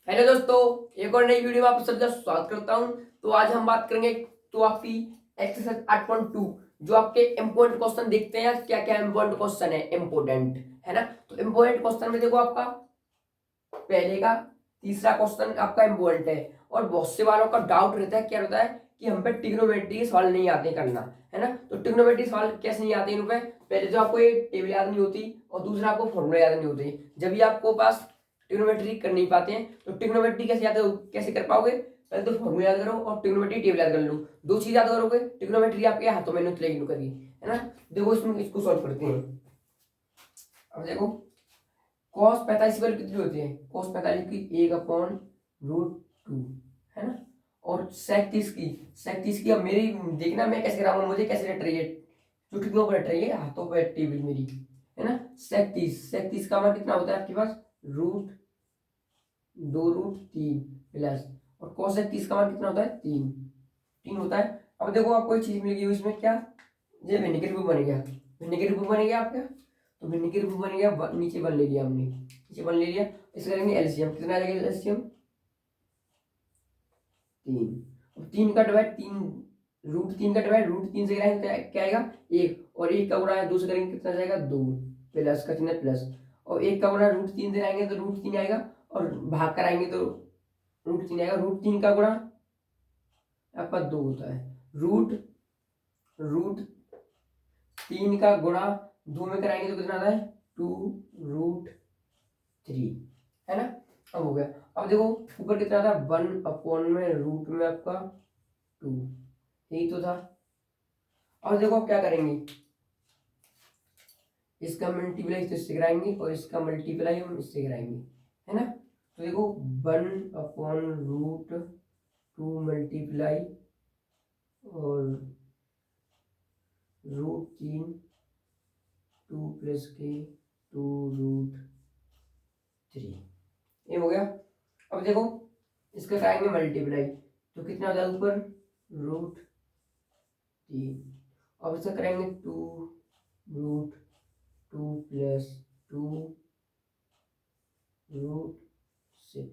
Hello दोस्तों, एक और नई वीडियो में आप सबका स्वागत करता हूं। तो आज हम बात करेंगे तो आपकी एक्सरसाइज 8.2 जो आपके इम्पोर्टेंट क्वेश्चन देखते हैं। क्या क्या इम्पोर्टेंट क्वेश्चन है, इम्पोर्टेंट है ना। तो इम्पोर्टेंट क्वेश्चन में देखो, आपका पहले का तीसरा क्वेश्चन आपका इम्पोर्टेंट है। और बहुत से वालों का डाउट रहता है, क्या रहता है कि हम पे ट्रिग्नोमेट्री के सवाल नहीं आते करना, है ना। तो ट्रिग्नोमेट्री सवाल कैसे नहीं आते इन पे? पहले तो आपको ये टेबल याद नहीं होती, और दूसरा आपको फॉर्मूला याद नहीं होती। जब भी आपको पास ट्रिग्नोमेट्री कर नहीं पाते हैं, तो ट्रिग्नोमेट्री कैसे कर पाओगे? पहले तो फॉर्मूला याद करो और ट्रिग्नोमेट्री टेबल याद कर लो। दो चीज याद करोगे, ट्रिग्नोमेट्री आपके हाथों में नहीं करिए, है ना। देखो इसमें इसको सॉल्व करते हैं। अब देखो, cos 45 की वैल्यू कितनी होती है? cos 45 की 1/√2, है ना। और sec 30 की अब मेरी देखना मैं कैसे कराऊंगा, मुझे कैसे रट रही है, चुटकियों पर रट रही है, हाथों पर टेबल मेरी, है ना। sec 30 का मान कितना होता है आपके पास? √2√3 प्लस, और cos 30 का मान कितना होता है? 3 होता है। अब देखो आपको एक चीज मिल गई, इसमें क्या, ये भिन्न के रूप बन गया, भिन्न के रूप बन गया आपका। तो भिन्न के रूप बन गया, नीचे वन ले लिया हमने, नीचे वन ले लिया। इसे करेंगे एलसीएम, कितना आ जाएगा एलसीएम? 3। और 3 का डिवाइड 3, √3 का डिवाइड √3 से कराएंगे क्या आएगा? 1। और 1 का गुणा 2 से करेंगे कितना जाएगा? 2, प्लस का चिन्ह प्लस। और 1 का गुणा √3 से आएंगे तो √3 आएगा, और भाग कराएंगे तो √3 आएगा। √3 का गुणा आपका 2 होता है, √3 का गुणा 2 में कराएंगे तो कितना आता है? 2√3, है ना। अब हो गया। अब देखो ऊपर कितना था? 1/√में आपका 2, यही तो था। अब देखो क्या करेंगे, इसका मल्टीप्लाई तो इससे कराएंगे, और इसका मल्टीप्लाई हम इससे कराएंगे, है ना। तो देखो 1/√2 मल्टीप्लाई और √3, 2 प्लस के 2√3, ये हो गया। अब देखो इसका कराएंगे मल्टीप्लाई, तो कितना हो जाएगा ऊपर? √3। अब इसका करेंगे 2√2 प्लस 2√6,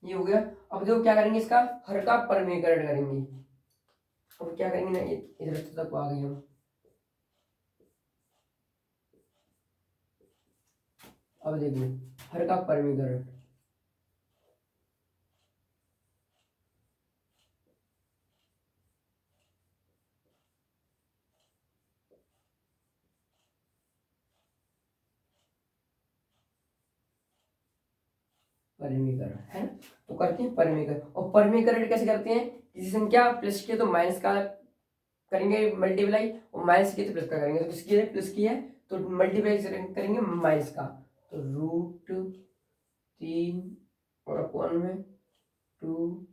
ये हो गया। अब देखो क्या करेंगे, इसका हर का परमीकरण करेंगे। अब क्या करेंगे ना, इधर तक आ गए हम। अब देखो हर का परमीकरण, परमीकरण, है ना। तो करते हैं परमीकरण। और परमीकरण कैसे करते हैं? किसी संख्या प्लस की है तो माइनस का करेंगे मल्टीप्लाई, और माइनस की तो प्लस का करेंगे। तो किसकी है? प्लस की है तो मल्टीप्लाई करेंगे माइनस का। तो √3 और अपॉन में 2,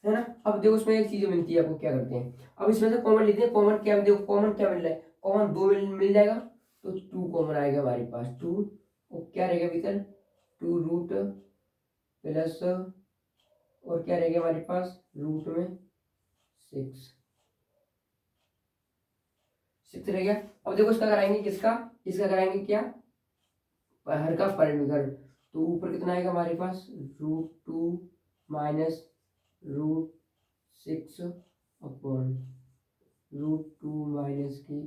है ना। अब देखो इसमें एक चीज मिलती है आपको, क्या करते हैं, अब इसमें से कॉमन लेते हैं। कॉमन क्या, देखो कॉमन क्या मिल रहा है? कॉमन 2 मिल जाएगा, तो 2 कॉमन आएगा हमारे पास, 2। और क्या रहेगा भीतर? 2 रूट प्लस, और क्या रहेगा हमारे पास? रूट में 6 रह गया। अब देखो इसका कराएंगे, किसका? इसका कराएंगे क्या? हर का परमीकरण। तो ऊपर कितना आएगा हमारे पास? √2 माइनस √6 अपॉन √2 माइनस की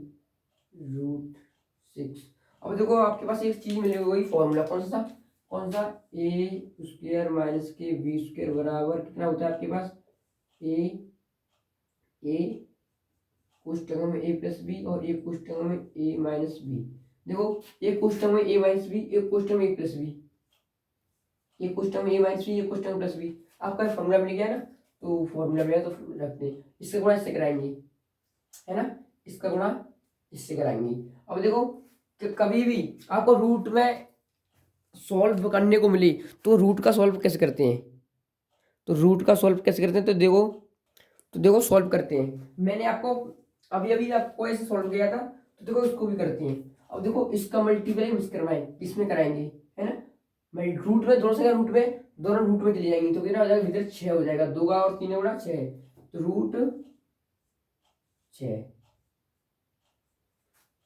√6। अब देखो आपके पास एक चीज मिलेगी, वही फॉर्मूला, कौन सा? a² माइनस के b² बराबर कितना होता है आपके पास? ए कोष्टक में a प्लस बी, और एक कोष्टक में a माइनस बी। देखो एक कोष्टक में a माइनस बी, एक कोष्टक में a प्लस बी, एक कोष्टक में a माइनस बी, एक कोष्टक में प्लस बी। आपका फॉर्मूला मिल गया ना, तो फॉर्मूला में तो रखते हैं। इससे गुणा इससे कराएंगे, है ना, इसका गुणा इससे कराएंगे। अब देखो कि कभी भी आपको रूट में सॉल्व करने को मिले, तो रूट का सॉल्व कैसे करते हैं? तो देखो सॉल्व करते हैं। मैंने आपको अभी अभी आपको ऐसे सॉल्व किया था, तो देखो इसको भी करते हैं। अब देखो इसका मल्टीप्लाई मिस करवाएं, इसमें कराएंगे, है ना। रूट में दोनों से दोनों रूट में चली जाएंगी, तो कितना हो जाएगा भीतर? 6 हो जाएगा। 2 का और 3 गुणा 6, तो √6,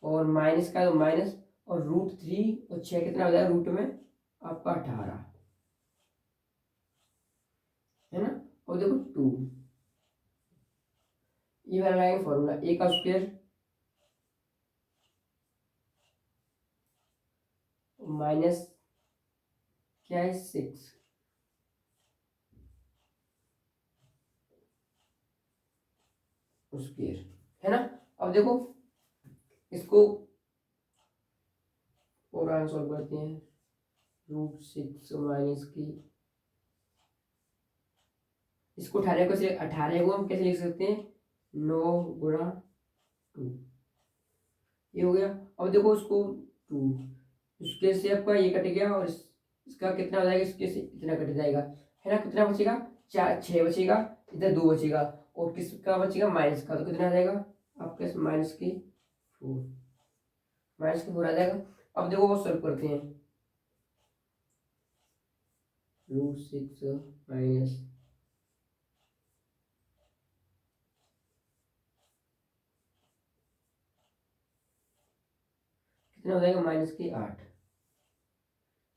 और माइनस का तो माइनस, और √3 और 6 कितना हो जाएगा रूट में आपका? 18। है ना। और देखो 2, ये वाला लगाएंगे फॉर्मूला, ए का स्क्वायर माइनस क्या है 6 स्क्वायर, है ना। अब देखो इसको और आंसर करते हैं, √6 माइनस की, इसको 18 को हम कैसे लिख सकते हैं, 9 × 2, ये हो गया। अब देखो उसको 2, इसके से आपका ये कट गया और इसका कितना हो जाएगा, इसके से इतना कट जाएगा, है ना। कितना बचेगा, 6 बचेगा, इधर 2 बचेगा, और किसका बचेगा, माइनस का, तो कितना आ जाएगा आपके -4, -4 आ जाएगा। अब देखो वो सॉल्व करते हैं, √6 माइनस कितना हो जाएगा, -8,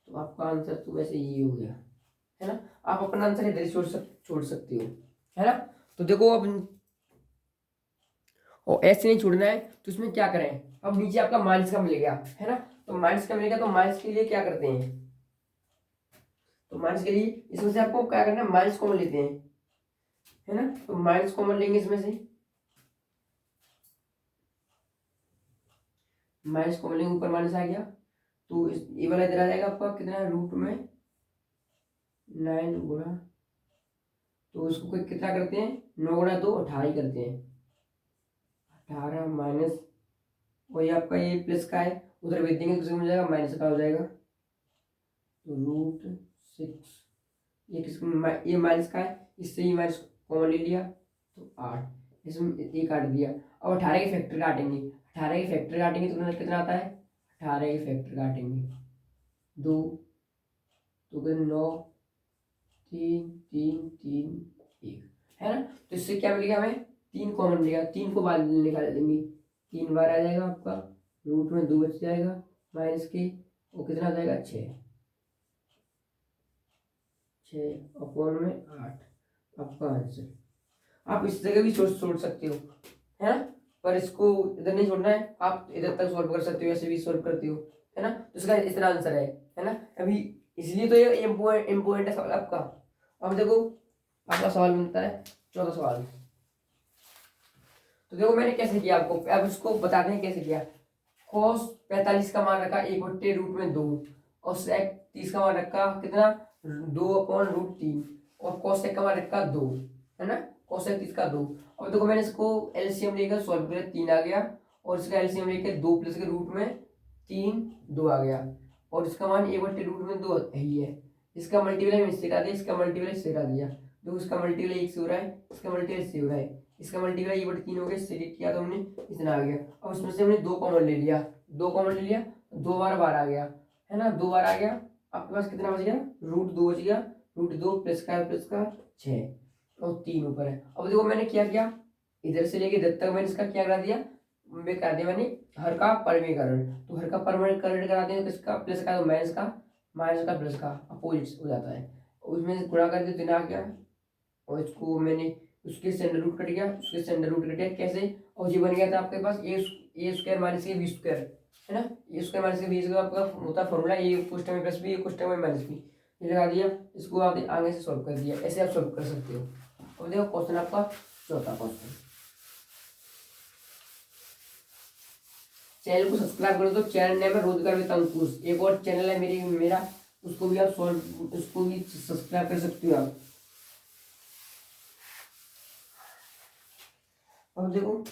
तो आपका आंसर तो वैसे ये हो गया, है ना। आप अपना आंसर इधर छोड़ सकते हो, है ना। तो देखो अब, और ऐसे नहीं छोड़ना है, तो इसमें क्या करें, अब नीचे आपका माइनस का मिल गया, है ना। तो माइनस का मिलेगा, तो माइनस के लिए क्या करते हैं, तो माइनस के लिए इसमें से आपको क्या करना है, माइनस कॉमन लेते हैं, है ना। तो माइनस कॉमन लेंगे इसमें से, माइनस कॉमन लेंगे, ऊपर माइनस आ गया, तो ये वाला इधर आ जाएगा आपका कितना, √9 तो उसको कोई कितना करते हैं, 9 × 2 18 ही करते हैं, 18 माइनस, वही आपका ये प्लस का है, उधर भेज देंगे तो हो जाएगा माइनस का हो जाएगा, तो √6, ये ये माइनस का है, इससे ये माइनस कॉमन ले लिया, तो 8, इसमें ये काट दिया। अब 18 के फैक्टर काटेंगे, 18 के फैक्टर काटेंगे तो कितना आता है, 18 के फैक्टर काटेंगे, 2 तो 9, 3 3 3 1, है ना। तो इससे क्या मिलेगा हमें, 3 कॉमन मिलेगा, 3 को बाद में निकाल देंगे, 3 बार आ जाएगा आपका, रूट में 2 बच जाएगा माइनस के, वो कितना आ जाएगा 6, 6/8 आपका आंसर। आप इस जगह भी छोड़ सकते हो, है ना, पर इसको इधर नहीं छोड़ना है, आप इधर तक सॉल्व कर सकते हो, ऐसे भी सॉल्व करते हो, है ना। तो इसका इतना आंसर है ना। अभी इसलिए तो ये इम्पोर्टेंट है सवाल आपका। अब देखो आपका सवाल बनता है 14 सवाल। तो देखो मैंने कैसे किया आपको, अब इसको बताते हैं कैसे किया। cos 45 का मान रखा 1/√2, और sec 30 का मान रखा कितना, 2/√3, और cosec का मान रखा 2, है ना, cosec 30 का 2। अब देखो मैंने इसको एलसीएम लेकर सॉल्व किया, 3 आ गया, और इसका एलसीएम लेकर 2 प्लस के रूट में 3 2 आ गया, और इसका मान 1/√2 ही है। इसका मल्टीप्लाई में इससे करा दिया, इसका मल्टीप्लाई इससे करा दिया, देखो इसका मल्टीप्लाई 1 से हो रहा है, इसका मल्टीप्लाई इससे हो रहा है, इसका मल्टीप्लाई 1/3 हो गया, इससे किया तो हमने इतना आ गया। अब इसमें से हमने 2 कॉमन ले लिया, 2 कॉमन ले लिया, 2 बार बार आ गया, है ना, 2 बार आ गया, आपके पास कितना बच गया, √2 बच गया, √2 प्लस का 6, और 3 ऊपर है। अब देखो मैंने क्या किया, इधर से लेके इधर तक मैंने इसका क्या करा दिया, मैं करा दिया मैंने हर का परमीकरण, तो हर का परमीकरण करा दिया, किसका प्लस का, तो माइनस का प्लस का अपोजिट हो जाता है, उसमें गुणा कर दिया, तो आ गया, और इसको मैंने उसके से अंडर रूट कट गया, उसके से अंडर रूट कट गया, कैसे, और ये बन गया था आपके पास ए स्क्वायर माइनस बी स्क्वायर, है ना, ए स्क्वायर माइनस बी स्क्वायर आपका होता है फॉर्मूला, ए कुछ टाइम में प्लस बी, ये कुछ टाइम में माइनस बी, ये लगा दिया, इसको आप आगे से सॉल्व कर दिया, ऐसे आप सॉल्व कर सकते हो। अब देखो क्वेश्चन आपका चौथा क्वेश्चन, चैनल को सब्सक्राइब करो, तो चैनल नेम है रोजगार विद अंकुश, एक और चैनल है मेरा, उसको भी आप उसको भी सब्सक्राइब कर सकते हो आप। अब देखो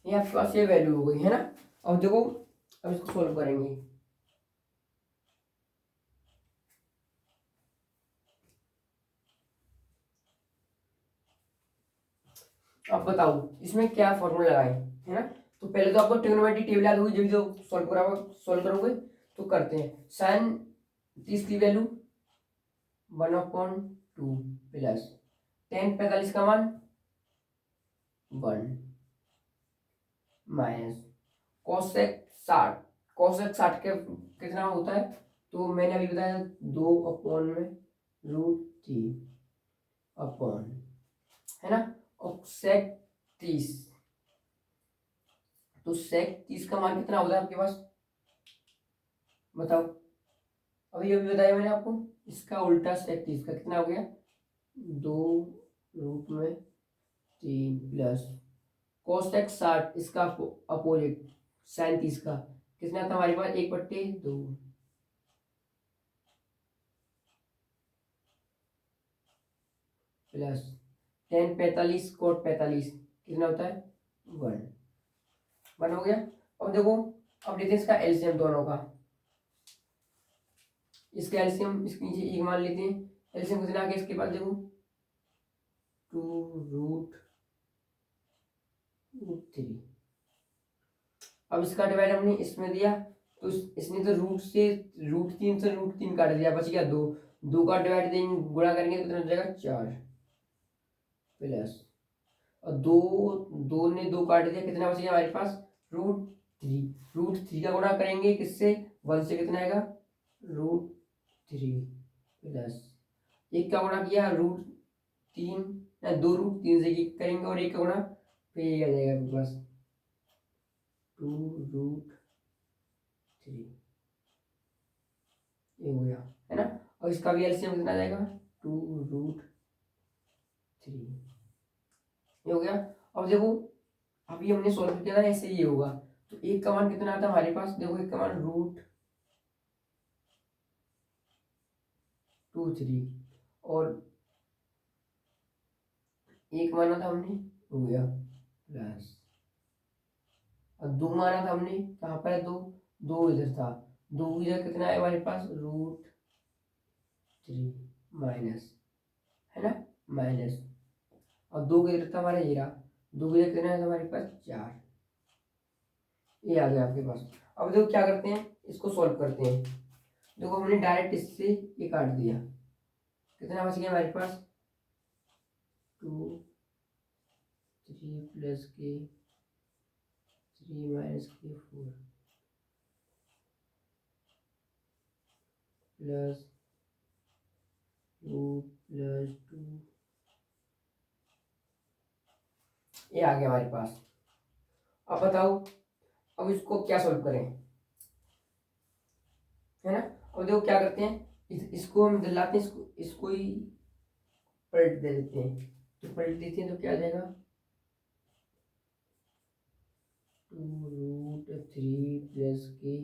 ये आपके पास ये वैल्यू हो गई है ना। अब देखो अब इसको सोल्व करेंगे। अब बताओ इसमें क्या फॉर्मूला लगाए, है ना। तो पहले तो आपको ट्रिग्नोमेट्री टेबल याद होगी, जब जो सॉल्व करोगे तो करते हैं। साइन 30 की वैल्यू 1/2 प्लस टेन 45 का मान 1 माइनस कोसेक 60। कोसेक 60 के कितना होता है, तो मैंने अभी बताया 2/√3 अपॉन, है ना। और सेक 30, तो सेक 30 का मान कितना होता है आपके पास, बताओ। अभी अभी बताया मैंने आपको, इसका उल्टा सेक 30 का कितना हो गया, 2√3 प्लस कोसेक 60 इसका अपोजिट साइन 30 का कितना था हमारे पास, 1/2 प्लस टेन 45 कोट 45 कितना होता है 1 हो गया। अब देखो अब लेते हैं इसका एलसीएम दोनों का। इसका एलसीएम इसके नीचे एक मान लेते हैं। एलसीएम कितना आ गया इसके पास, देखो 2√3। अब इसका डिवाइड हमने इसमें दिया, तो इसने तो √3 से √3 काट दिया, बच गया 2। 2 का डिवाइड देंगे, गुणा करेंगे तो कितना हो जाएगा 4 प्लस, और 2 ने 2 काट दिया, कितना बच गया हमारे पास √3। √3 का गुणा करेंगे किससे, 1 से, कितना आएगा √3 प्लस एक का गुणा किया √3 या 2√3 से करेंगे, और एक का गुणा फिर ये आ जाएगा आपके पास 2√3, ये हो गया, है ना। और इसका भी एलसीएम कितना आ जाएगा 2√3, ये हो गया। अब देखो अभी हमने सॉल्व किया था, ऐसे ही होगा। तो एक का मान कितना आता है हमारे पास, देखो एक का मान √2√3 और एक माना था हमने, हो गया प्लस, और 2 माना था हमने, कहाँ पर है 2, 2 इधर था, 2 इधर कितना है हमारे पास √3 माइनस, है ना, माइनस, और 2 इधर था हमारा ये रहा, 2 इधर कितना है हमारे पास 4, ये आ गया आपके पास। अब देखो क्या करते हैं, इसको सॉल्व करते हैं। देखो हमने डायरेक्ट इससे ये काट दिया, कितना बच गया हमारे पास 2 3 प्लस के 3 माइनस के 4 प्लस 2 प्लस 2, ये आ गया हमारे पास। अब बताओ अब इसको क्या सॉल्व करें, है ना। अब देखो क्या करते हैं, इसको हम दिलाते हैं, इसको ही पलट दे देते हैं। तो पलट देते हैं तो क्या आ जाएगा 2√3 प्लस के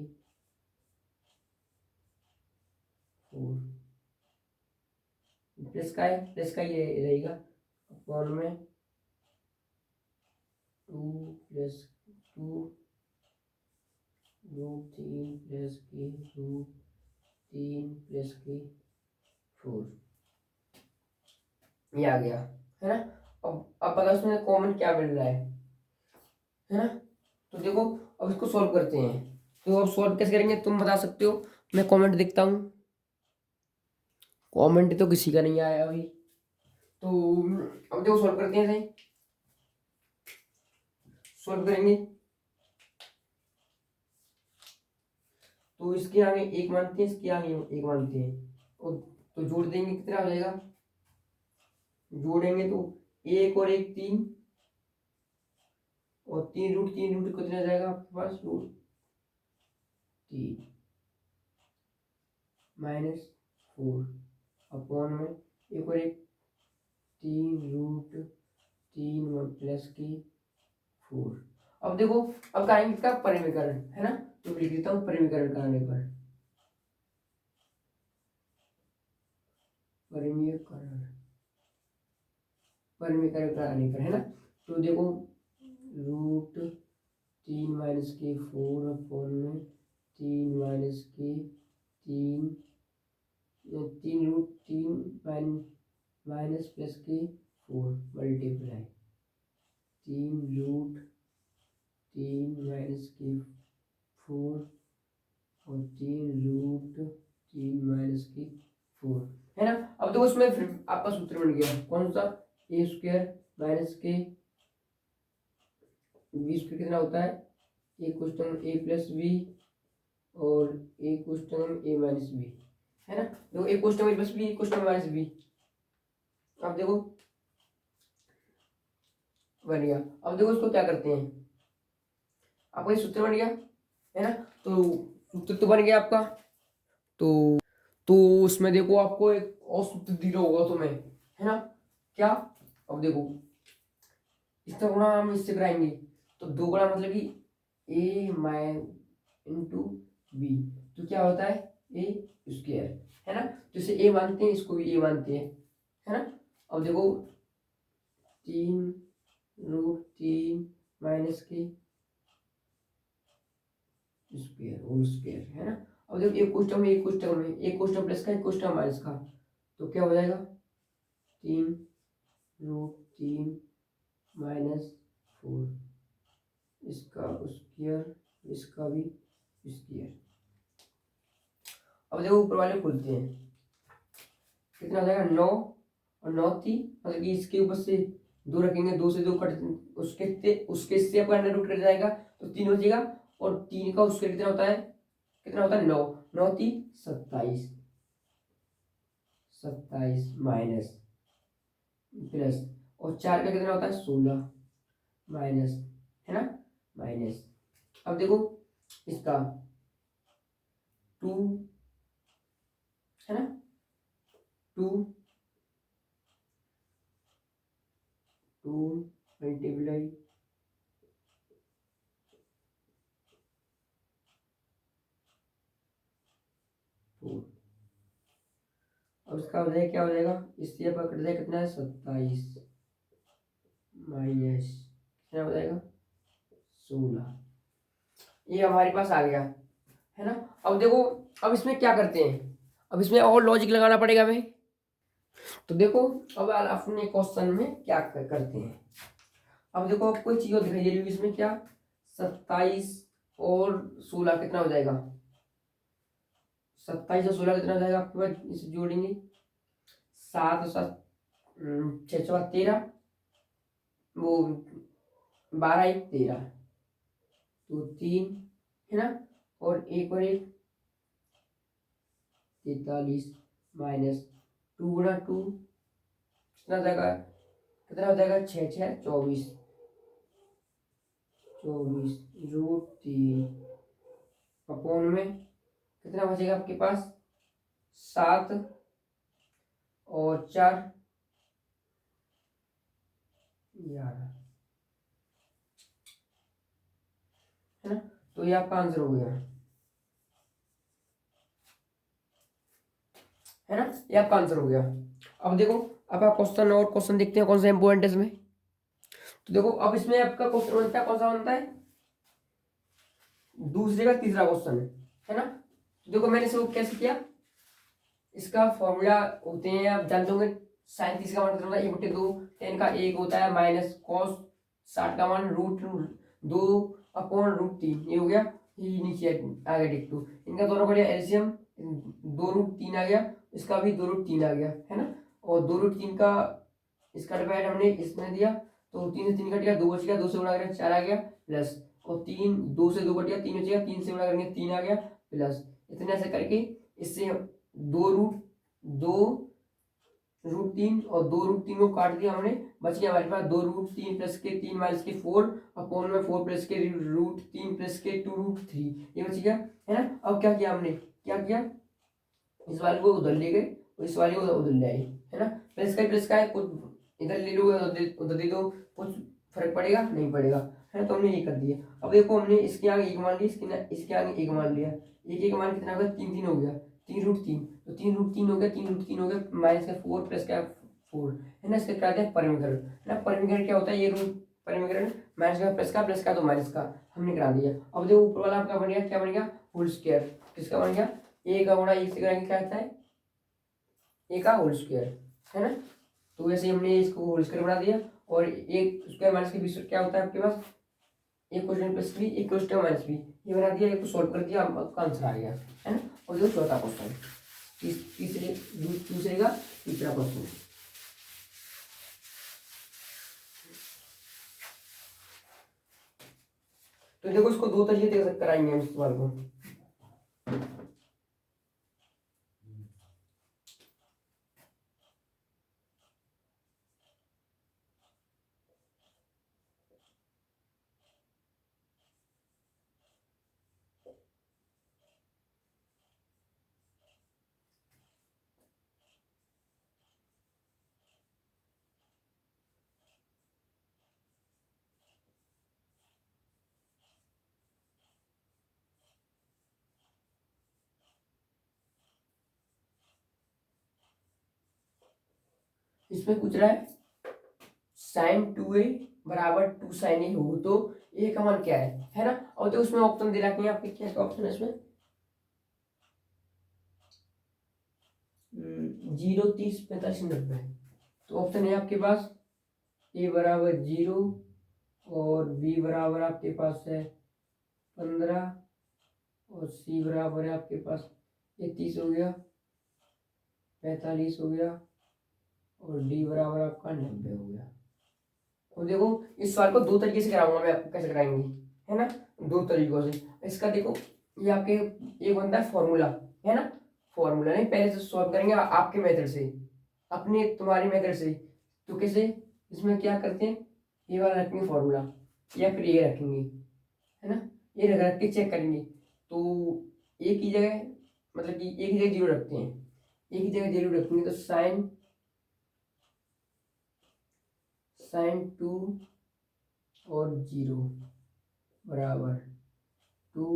4, प्लस का है, प्लस का ये रहेगा अपॉन में 2 प्लस 2√3 प्लस के √3 प्लस के 4, ये आ गया, है ना। अब पता उसमें कॉमन क्या मिल रहा है ना। तो देखो अब इसको सॉल्व करते हैं। तो अब सॉल्व कैसे करेंगे तुम बता सकते हो, मैं कमेंट देखता हूँ। कमेंट तो किसी का नहीं आया अभी। तो अब देखो सॉल्व करते हैं, सही सॉल्व करेंगे। तो इसके आगे एक मानते हैं, इसके आगे एक मानते हैं, और तो जोड़ देंगे कितना हो जाएगा, जोड़ेंगे तो 1 और 1 3, और 3√3 कितना जाएगा आपके पास √3 माइनस 4 अपॉन में 1 और 1 3√3 प्लस के 4। अब देखो अब करेंगे इसका परिमीकरण, है ना। तो लिख देता हूँ परिमीकरण कराने पर, परिमीकरण परिमीकरण कराने पर, है ना। तो देखो 3 माइनस के 4 अपॉन में 3 माइनस के 3 3√3 माइनस प्लस के 4 मल्टीप्लाई 3√3 माइनस के 4 और 3√3 माइनस के 4 है ना। अब देखो उसमें फिर आपका सूत्र बन गया कौन सा, ए स्क्वायर माइनस के बी स्क्वायर कितना होता है, A question A plus B और A question A minus B, है ना। देखो A question A plus B, question minus B, अब देखो बन गया। अब देखो इसको क्या करते हैं, आपका ये सूत्र बन गया है ना। तो सूत्र तो बन गया आपका, तो उसमें देखो आपको एक और सूत्र दिया होगा तुम्हें, है ना। क्या, अब देखो इसका गुणा हम इससे कराएंगे, तो 2 गुणा मतलब कि ए माइ इंटू बी, तो क्या होता है ए स्क्वायर, है ना। जैसे ए मानते हैं इसको भी ए मानते हैं, है ना। अब देखो 3√3 माइनस के स्क्वायर होल स्क्वायर, है ना। अब देखो एक क्वेश्चन में एक क्वेश्चन में एक क्वेश्चन प्लस का एक क्वेश्चन माइनस का, तो क्या हो जाएगा 3√3 माइनस 4, इसका स्क्वायर इसका भी स्क्वायर। अब देखो ऊपर वाले खोलते हैं, कितना हो जाएगा 9 और 9 3, मतलब कि इसके ऊपर से 2 रखेंगे, 2 से 2 कट, उसके से आपका अंडर रूट कट जाएगा तो 3 हो जाएगा, और 3 का उसके कितना होता है 9, 9 3 27, 27 माइनस प्लस, और 4 का कितना होता है 16 माइनस, है ना, माइनस। अब देखो इसका 2, है ना, 2 मल्टीप्लाई 4, अब इसका हो जाएगा क्या हो जाएगा, इससे आपका कट जाएगा कितना है 27 माइनस कितना हो जाएगा 16, ये हमारे पास आ गया, है ना। अब देखो अब इसमें क्या करते हैं, अब इसमें और लॉजिक लगाना पड़ेगा हमें। तो देखो अब अपने क्वेश्चन में क्या करते हैं, अब देखो अब कोई चीज और दिखाई दे रही है इसमें, क्या 27 और 16 कितना हो जाएगा, 27 और 16 कितना हो जाएगा आपके पास, इसे जोड़ेंगे 7 और 7 6 और 13, वो 12 1 13, तो 3, है ना, और 1 और 1 43 माइनस 2 गुणा 2 कितना हो जाएगा, 6 6 24, 24√3 अपॉन में कितना बचेगा आपके पास 7 और 4 11, है ना। तो ये आपका आंसर हो गया, है ना, ये आपका आंसर हो गया। अब देखो आपका क्वेश्चन और क्वेश्चन देखते हैं कौन सा इंपॉर्टेंट है इसमें। तो देखो अब इसमें आपका क्वेश्चन बनता है कौन सा बनता है, दूसरे का तीसरा क्वेश्चन है ना। तो देखो मैंने इसको कैसे किया, इसका फॉर्मूला होते हैं आप जानते होंगे, साइन 30 का मान कितना होता है 1/2, tan का 1 होता है माइनस cos 60 का मान √2/√3, ये हो गया, ये नीचे आ गया टिक 2, इनका दोनों का एलसीएम 2√3 आ गया, इसका भी 2√3 आ गया, है ना। और 2√3 का इसका डिवाइड हमने इसमें दिया, तो 3 से 3 कट गया, 2 बच गया, 2 से गुणा करेंगे 4 आ गया प्लस, और 3 2 से 2 कट गया 3 बचेगा, 3 से गुणा करेंगे 3 आ गया प्लस, इतने ऐसे करके इससे 2√3 और 2√3 को काट दिया हमने, बच गया हमारे पास 2√3 प्लस के 3 माइनस के 4 अपॉन में 4 प्लस के √3 प्लस के 2√3, ये बच गया, है ना। अब क्या किया हमने, क्या किया, इस वाले को उधर ले गए और इस वाले को उधर ले आए, है ना। प्लस का है, कुछ इधर ले लो उधर दे दो, कुछ फर्क पड़ेगा नहीं पड़ेगा, है ना। तो हमने ये कर दिया। अब देखो हमने इसके आगे 1 मान लिया, इसके आगे 1 मान लिया, एक मान कितना हो गया 3 3 हो गया, 3√3, तो 3√3 हो गया, 3√3 हो गया माइनस का 4 प्लस का 4, है ना। इसका क्या है परिमीकरण, है ना। परिमीकरण क्या होता है, ये रूट परिमेयकरण, माइनस का प्लस का तो माइनस का हमने करा दिया। अब देखो ऊपर वाला आपका बन गया, क्या बन गया, होल स्क्वायर। किसका बन गया, ए का गुणा ए से करेंगे क्या आता है, ए का होल स्क्वायर, है ना। तो वैसे हमने इसको होल स्क्वायर बना दिया, और एक स्क्वायर माइनस के बीच क्या होता है आपके पास, एक क्वेश्चन प्लस बी, एक क्वेश्चन माइनस बी, ये बना दिया, एक को सॉल्व कर दिया, आपका आंसर आ गया, है ना। और जो चौथा क्वेश्चन, दूसरे का तीसरा क्वेश्चन। तो देखो इसको दो तरीके से कराएंगे हम इस सवाल को। इसमें पूछ रहा है साइन 2a बराबर 2 साइन ए हो तो ए का मान क्या है ना। और तो उसमें ऑप्शन दे रखे हैं आपके, क्या ऑप्शन है इसमें, 0, 30, 45, 90। तो ऑप्शन है आपके पास ए बराबर 0 और बी बराबर आपके पास है 15 और सी बराबर है आपके पास ये 30 हो गया, 45 हो गया, और डी बराबर आपका 90 हो गया। तो देखो इस सवाल को दो तरीके से कराऊंगा मैं आपको, कैसे कराएंगे, है ना, दो तरीकों से। इसका देखो ये आपके एक बनता है फॉर्मूला, है ना, फॉर्मूला नहीं, पहले से सॉल्व करेंगे आपके मेथड से, अपने तुम्हारी मेथड से। तो कैसे, इसमें क्या करते हैं, ये वाला रखेंगे फॉर्मूला, या फिर ये रखेंगे, है ना, ये रख के चेक करेंगे। तो एक ही जगह, मतलब कि एक ही जगह जीरो रखते हैं, एक ही जगह जीरो रखेंगे, तो साइन 2 और 0 बराबर 2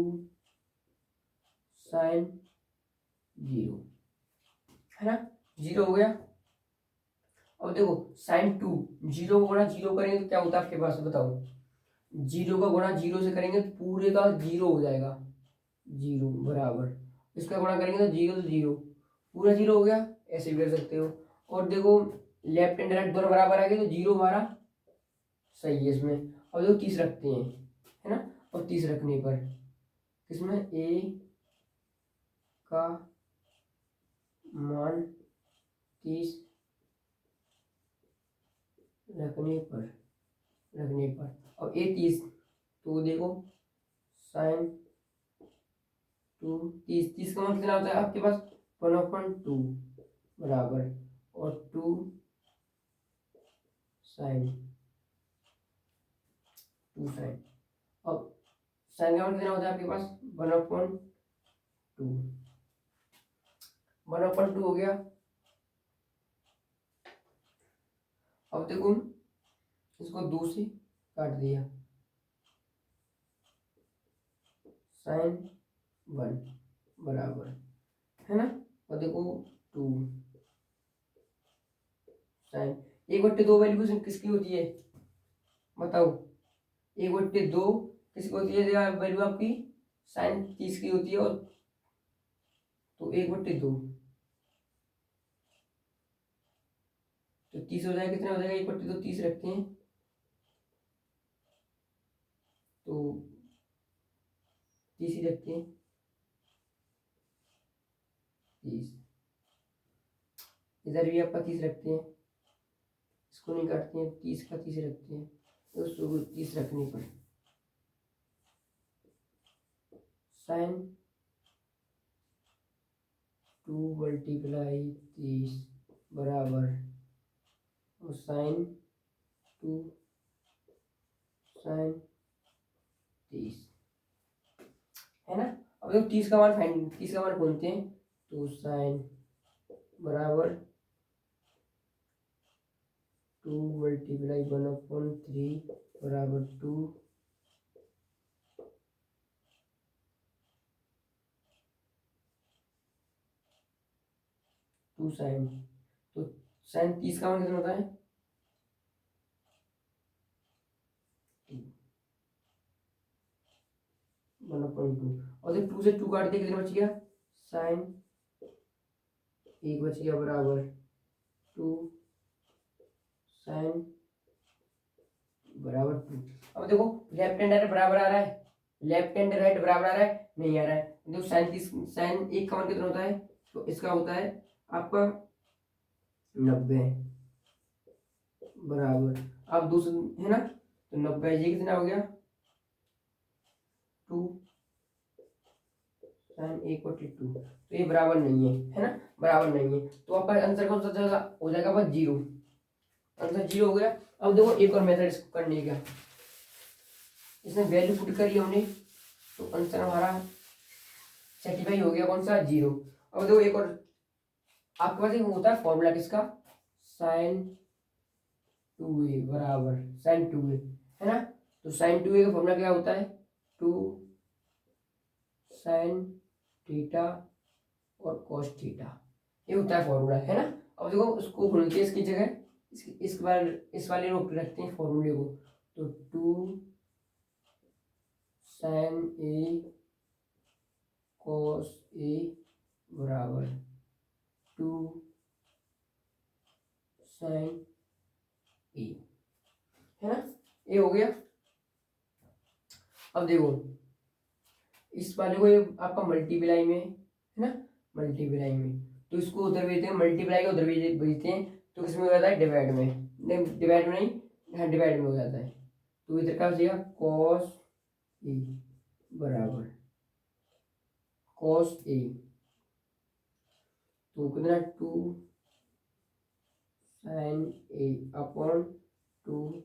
साइन 0, है ना, 0 हो गया। अब देखो साइन 2, 0 को गुणा 0 करेंगे तो क्या होता है आपके पास, बताओ, 0 का गुणा 0 से करेंगे तो पूरे का 0 हो जाएगा, 0 बराबर, इसका गुणा करेंगे तो 0 तो 0, पूरा 0 हो गया, ऐसे भी कर सकते हो। और देखो लेफ्ट एंड राइट दोनों बराबर आ गए तो 0 हमारा सही है इसमें। अब देखो 30 रखते हैं, है ना, और 30 रखने पर इसमें ए का मान 30 रखने पर और ए 30, तो देखो साइन 2 30, 30 का मान कितना होता है आपके पास 1/2 बराबर, और 2 साइन, अब साइन का मान कितना होता है आपके पास 1/2, 1/2 हो गया। अब देखो इसको 2 से काट दिया, साइन 1 बराबर, है ना, और देखो 2 साइन, 1/2 वैल्यू किसकी होती है बताओ, 1/2 किसकी होती है वैल्यू आपकी, साइन 30 की होती है, और तो 1/2 तो 30 हो जाएगा, कितना हो जाएगा, 1/2 30 रखते हैं तो 30 ही रखते हैं, 30, इधर भी आपका 30 रखते हैं, इसको नहीं काटते हैं, 30 का 30 रखते हैं, तो उसको 30 रखने पर साइन 2 मल्टीप्लाई 30 बराबर, और साइन 2 साइन 30, है ना। अब देखो 30 का मान फाइंड, 30 का मान ढूंढते हैं, तो साइन बराबर 2 मल्टीप्लाई 1/3 बराबर 2 साइन, तो साइन 30 का मान कितना होता है 1/2। और जब 2 से 2 काट दिया कितना बच गया, साइन 1 बच गया बराबर 2 साइन बराबर 2। अब देखो लेफ्ट हैंड राइट बराबर आ रहा है, लेफ्ट हैंड राइट बराबर आ रहा है, नहीं आ रहा है। देखो साइन 1 का मान कितना होता है, तो इसका होता है आपका 90 बराबर, अब दूसरा है ना, तो 90 ये कितना हो गया 2 साइन 1/2। तो ये बराबर नहीं है ना, बराबर नहीं है। तो आपका आंसर कौन सा जाएगा, हो जाएगा बस 0, आंसर 0 हो गया। अब देखो एक और मेथड इसको करने का, इसमें वैल्यू पुट करी हमने, तो आंसर हमारा सेटिफाई हो गया, कौन सा 0। अब देखो एक और आपके पास एक होता है फॉर्मूला किसका, साइन 2a बराबर साइन 2a, है ना। तो साइन 2a का फॉर्मूला क्या होता है, 2 साइन थीटा और कॉस थीटा, ये होता है फॉर्मूला, है ना। अब देखो उसको खोलते हैं इसकी जगह, इस वाले को रखते हैं फॉर्मूले को, तो 2 साइन a कॉस a बराबर 2 साइन a, है ना, ये हो गया। अब देखो इस वाले को ये आपका मल्टीप्लाई में है ना, मल्टीप्लाई में, तो इसको उधर भेजते हैं, मल्टीप्लाई का उधर भेजते हैं, तो किसमें हो जाता है, डिवाइड में, डिवाइड में नहीं, हाँ डिवाइड में हो जाता है। तो इधर का हो जाएगा कॉस ए बराबर कॉस ए, तो कितना 2 साइन ए अपॉन 2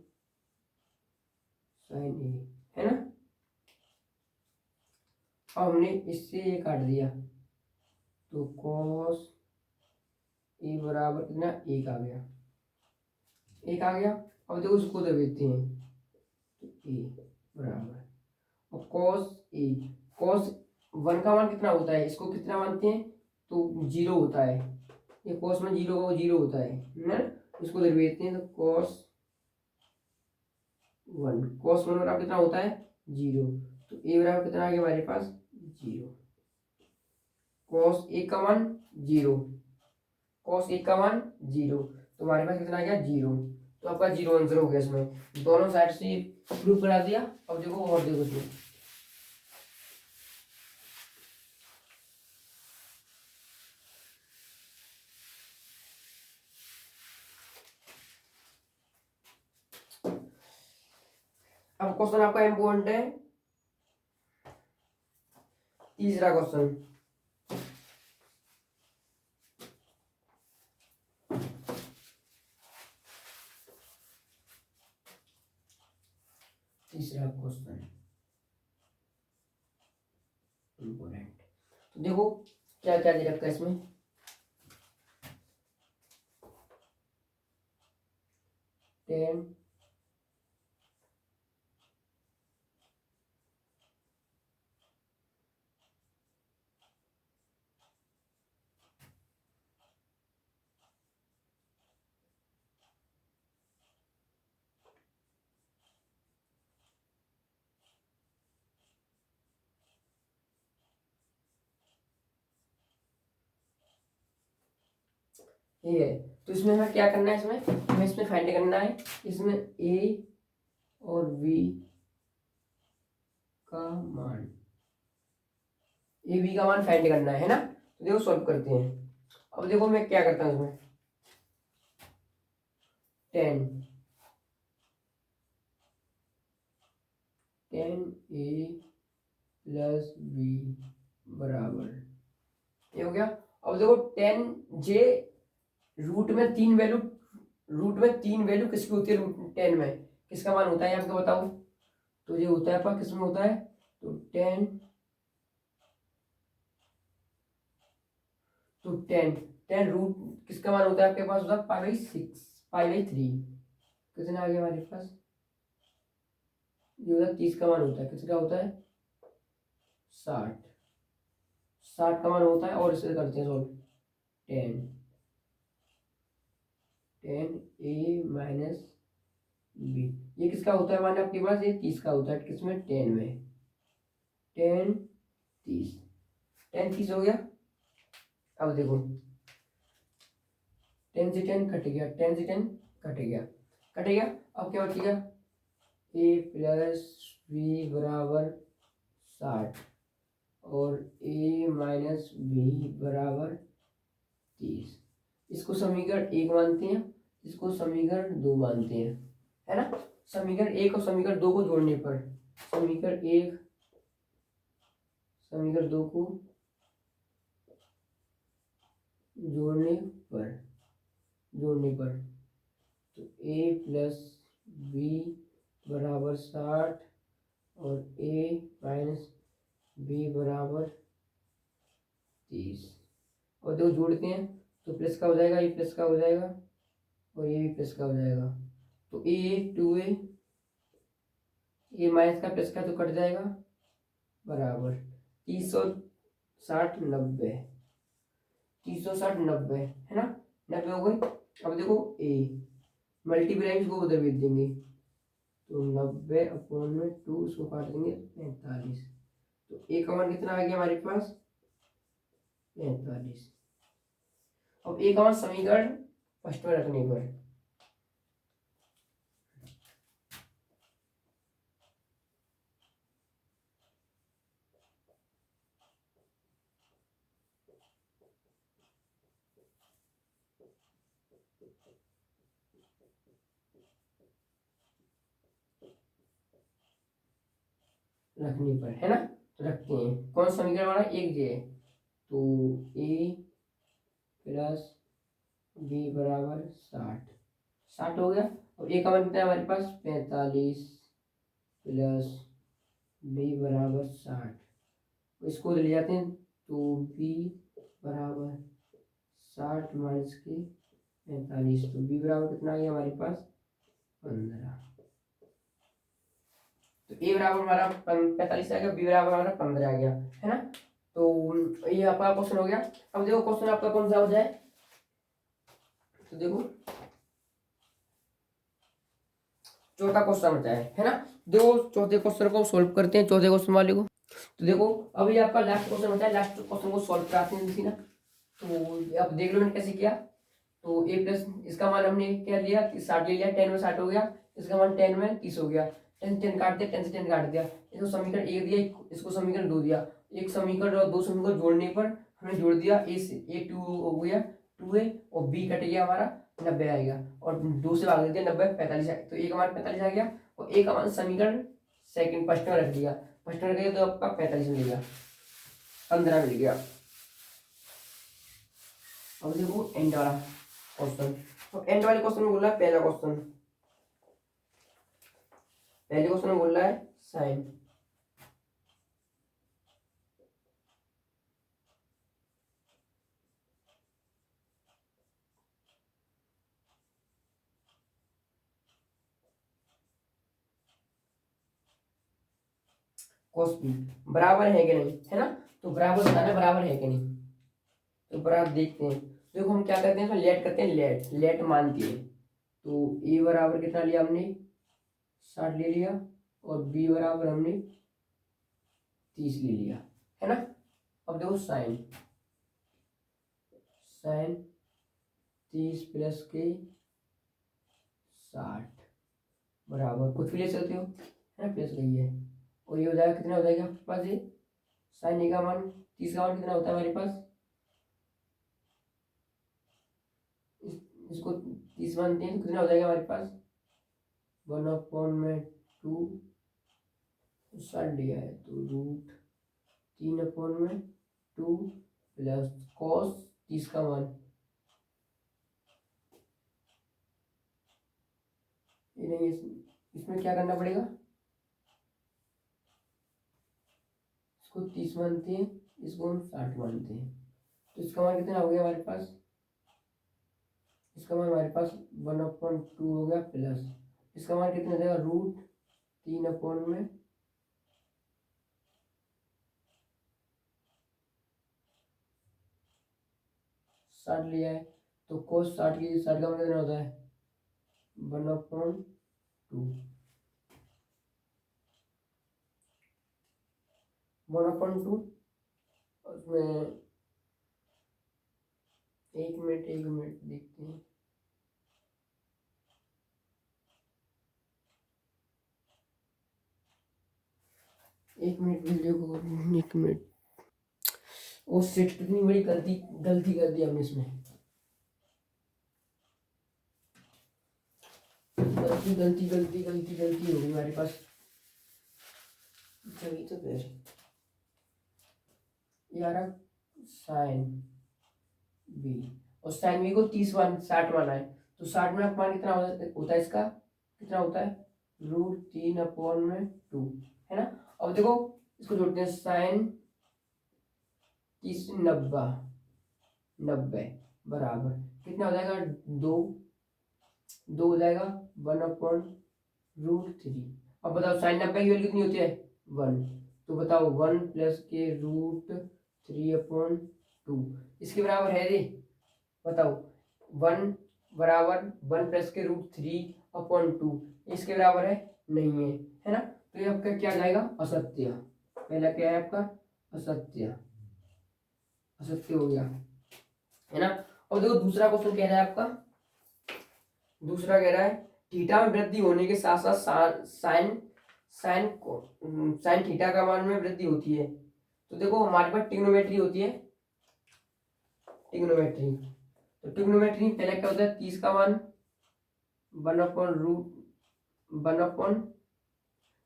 साइन ए, है ना। अब हमने इससे ये काट दिया, तो कॉस ए बराबर कितना 1 आ गया, 1 आ गया। अब देखो उसको दे देते हैं, तो ए बराबर, और कॉस ए, कॉस 1 का मान कितना होता है, इसको कितना मानते हैं, तो 0 होता है, ये कॉस में 0 का 0 होता है ना, इसको दे देते हैं, तो कॉस 1, कॉस 1 बराबर कितना होता है 0, तो ए बराबर कितना आ गया हमारे पास 0, कॉस 1 का मान 0, कॉस 1 का मान 0, तो हमारे पास कितना आ गया 0, तो आपका 0 आंसर हो गया। इसमें दोनों साइड से प्रूफ करा दिया। अब देखो और देखो इसमें, अब क्वेश्चन आपका इम्पोर्टेंट है, तीसरा क्वेश्चन, तीसरा क्वेश्चन इम्पोर्टेंट, तो देखो क्या क्या दे रखा है इसमें, 10 ये है। तो इसमें हमें क्या करना है, इसमें हमें इसमें फाइंड करना है, इसमें ए और बी का मान, ए बी का मान फाइंड करना है ना। तो देखो सॉल्व करते हैं। अब देखो मैं क्या करता हूँ इसमें, 10 ए प्लस बी बराबर, ये हो गया। अब देखो 10 जे रूट में तीन वैल्यू किसकी होती है, रूट 10 में किसका मान होता है आपको बताओ, तो ये होता है आपका किसमें होता है, तो 10 रूट किसका मान होता है आपके पास होता है π/6 π/3, कितना आ गया हमारे पास, ये होता है 30 का मान होता है, किसका होता है 60 का मान होता है। और इसे करते हैं सॉल्व, 10 ए माइनस बी, ये किसका होता है मान आपके पास, ये 30 का होता है, किसमें 10 में, 10 30, 10 30 हो गया। अब देखो 10 से 10 कट गया, 10 से 10 कट गया, कट गया। अब क्या बचेगा, a प्लस बी बराबर 60 और a माइनस बी बराबर 30। इसको समीकरण 1 मानते हैं, इसको समीकरण 2 मानते हैं, है ना। समीकरण 1 और समीकरण 2 को जोड़ने पर, समीकरण 1 समीकरण 2 को जोड़ने पर तो a प्लस बी बराबर 60 और a माइनस बी बराबर 30। और दो जोड़ते हैं तो प्लस का हो जाएगा, ये प्लस का हो जाएगा और ये भी प्लस का हो जाएगा। तो a 2a, ये माइनस का प्लस का तो कट जाएगा, बराबर 360 90, 360 90, है ना, 90 हो गई। अब देखो a मल्टीप्लाई को उधर भेज देंगे तो 90 अपॉन में 2, उसको काट देंगे 45। तो a का मान कितना आ गया हमारे पास, 45। अब a का मान समीकरण फर्स्ट में रखने पर है ना, तो रखते हैं। कौन सा समीकरण हमारा, एक जे है, तो a प्लस बी बराबर 60 हो गया। और a का मान कितना है हमारे पास, 45 प्लस बी बराबर 60। इसको ले जाते हैं तो b बराबर 60 माइनस के 45, तो b बराबर कितना आ गया हमारे पास, 15। तो a बराबर हमारा 45 आ गया, b बराबर हमारा 15 आ गया, है ना। तो ये आपका क्वेश्चन हो गया। अब देखो क्वेश्चन आपका कौन सा हो जाए, तो देखो चौथा क्वेश्चन होता है ना। देखो चौथे क्वेश्चन को सोल्व करते हैं, चौथे क्वेश्चन वाले को। तो देखो अभी आपका लास्ट क्वेश्चन होता है, लास्ट क्वेश्चन को सोल्व कराते हैं इसी ना। तो आप देख लो मैंने कैसे किया। तो a प्लस, इसका मान हमने क्या लिया, 60 ले लिया, 10 में 60 हो गया, इसका मान 10 में 30 हो गया, 10 10 काट दिया, 10 से 10 काट दिया, इसको समीकरण 1 दिया, इसको समीकरण 2 दिया। एक समीकरण और दो समीकरण जोड़ने पर हमने जोड़ दिया, a से a 2 हो गया 2a और b कट गया हमारा 90 आएगा, और 2 से भाग दिया 90 45 तो a का मान 45 आ गया। और a का मान समीकरण सेकंड फर्स्ट में रख दिया, फर्स्ट में रख दिया तो आपका 45 मिल गया, 15 मिल गया। अब देखो एंड वाला क्वेश्चन। तो एंड वाले क्वेश्चन में बोल रहा है, पहला क्वेश्चन, पहले क्वेश्चन में बोल रहा है साइन, cos b बराबर है कि नहीं, है ना। तो बराबर बताना बराबर है कि नहीं, तो बराबर देखते हैं। देखो हम क्या करते हैं, लेट करते हैं, लेट मानते हैं। तो a बराबर कितना लिया हमने, 60 ले लिया, और b बराबर हमने 30 ले लिया, है ना। अब देखो साइन, साइन 30 प्लस के 60 बराबर, कुछ भी ले सकते हो, है ना, प्लस गई है। और ये हो जाएगा, कितना हो जाएगा आपके पास, ये साइन ए का मान 30 का मान कितना होता है हमारे पास, इसको 30 मानते हैं तो कितना हो जाएगा हमारे पास, 1/2 60 लिया है तो रूट 3/2 प्लस कॉस 30 का मान, ये नहीं, इसमें क्या करना पड़ेगा, इसको 30 मानते हैं, इसको हम 60 मानते हैं, तो इसका मान कितना हो गया हमारे पास, इसका मान हमारे पास 1/2 हो गया, प्लस इसका मान कितना हो जाएगा, रूट 3 60 लिया है, तो cos 60 की 60 का मान कितना होता है, 1/2। 1/2, उसमें एक मिनट देखते हैं। एक मिनट वीडियो को, एक मिनट। ओ शिट, कितनी बड़ी गलती कर दी हमने इसमें। गलती हो गई हमारे पास। चलिए तो फिर यार साइन बी, और साइन बी को 60 माना है, तो 60 में अपमान कितना होता है इसका, कितना होता है √3/2, है ना। अब देखो इसको जोड़ते हैं, साइन 90 बराबर कितना हो जाएगा, 2 हो जाएगा 1/√3। अब बताओ साइन 90 की वैल्यू कितनी होती है 1, तो बताओ 1 प्लस के √3/2 इसके बराबर है जी। बताओ 1 बराबर 1 प्लस के √3/2 इसके बराबर है, नहीं है ना। तो ये आपका क्या जाएगा, असत्य। पहला क्या है आपका, असत्य हो गया, है ना। और देखो दूसरा क्वेश्चन कह रहा है आपका, दूसरा कह रहा है थीटा में वृद्धि होने के साथ साथ साइन थीटा का मान में वृद्धि होती है। तो देखो हमारे पास ट्रिग्नोमेट्री होती है, ट्रिग्नोमेट्री। तो ट्रिग्नोमेट्री पहले क्या होता है, 30 का मान 1/√1,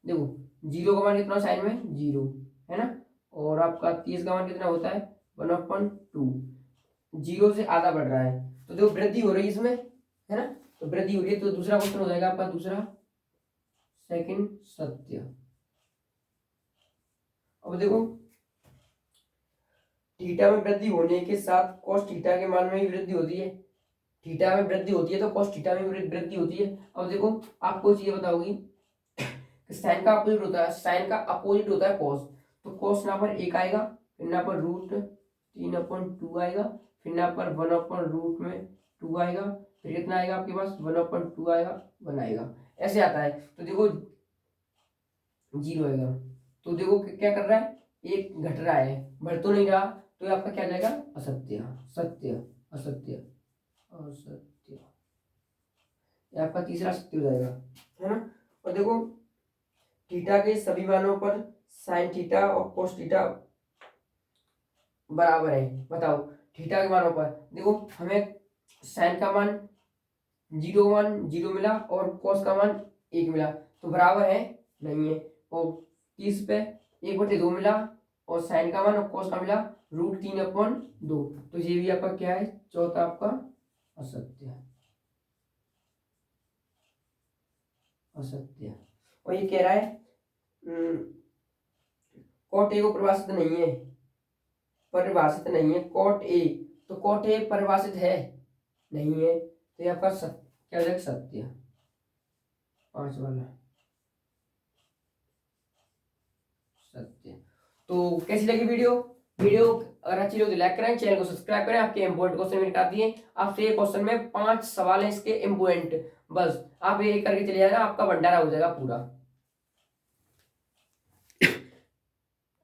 देखो 0 का मान कितना साइन में 0, है ना। और आपका 30 का मान कितना होता है 1/2, 0 से आधा बढ़ रहा है, तो देखो वृद्धि हो रही है इसमें, है ना। तो वृद्धि हो रही है, तो दूसरा क्वेश्चन हो जाएगा आपका दूसरा, सेकंड सत्य। अब देखो थीटा में वृद्धि होने के साथ कॉस थीटा के मान में भी वृद्धि होती है। थीटा में वृद्धि होती है तो कॉस थीटा में वृद्धि होती है। अब देखो आपको चीज बताओगी कि साइन का अपोजिट होता है, साइन का अपोजिट होता है कॉस। तो कॉस यहाँ पर 1 आएगा, फिर यहाँ पर √3/2 आएगा, फिर यहाँ पर 1/√2 आएगा, फिर कितना आएगा आपके पास 1/2 आएगा, 1 आएगा, ऐसे आता है। तो देखो 0 आएगा, तो देखो क्या कर रहा है, एक घट रहा है, बढ़ तो नहीं रहा, तो ये आपका क्या जाएगा, असत्य। सत्य, असत्य, असत्य, ये आपका तीसरा सत्य हो जाएगा, है ना। और देखो थीटा के सभी मानों पर साइन थीटा और कोस थीटा बराबर है। बताओ थीटा के मानों पर देखो हमें साइन का मान 0 मिला और कोस का मान 1 मिला, तो बराबर है, नहीं है। और 30 पे 1/2 मिला और साइन का मान और कोस का मिला √3/2, तो ये भी आपका क्या है, चौथा आपका असत्य, असत्य। और ये कह रहा है कॉट ए को परिभाषित नहीं है, परिभाषित नहीं है कॉट ए, तो कॉट ए परिभाषित है, नहीं है, तो ये आपका क्या हो जाएगा, सत्य, 5 वाला सत्य। तो कैसी लगी वीडियो, अगर अच्छी लगी तो लाइक करें, चैनल को सब्सक्राइब करें। आपके इंपोर्टेंट क्वेश्चन मैंने बता दिए, आपसे ये क्वेश्चन में 5 सवाल है इसके इंपोर्टेंट, बस आप ये करके चले जाना, आपका भंडारा हो जाएगा पूरा।